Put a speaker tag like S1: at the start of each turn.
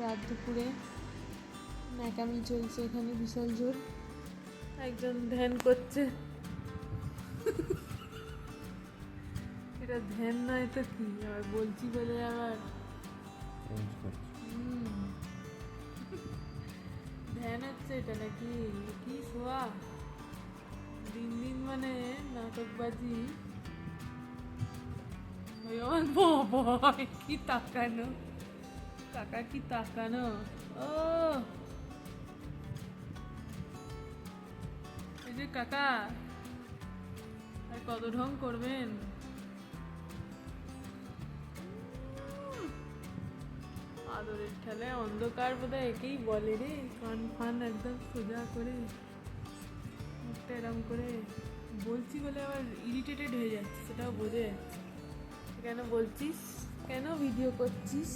S1: রাত দুপুরে ন্যাকামি চলছে এখানে বিশাল জোর। একজন ধ্যান করছে। এটা ধ্যান নয় তো কি, আবার বলছি বলে আবার ধ্যান হচ্ছে এটা নাকি? কি শোয়া দিন দিন মানে নাটকবাজি। ওই আমার বাবা কি তাকানো, কাকা কি তাকানো। ও এই যে কাকা, আর কত ঢং করবেন? আদরের ঠেলে অন্ধকার বোধহয় একেই বলে রে। কান ফান একদম সোজা করে, মুখটা এরম করে বলছি বলে আবার ইরিটেটেড হয়ে যাচ্ছে, সেটাও বোঝা যাচ্ছে। কেন বলছিস, কেন ভিডিও করছিস?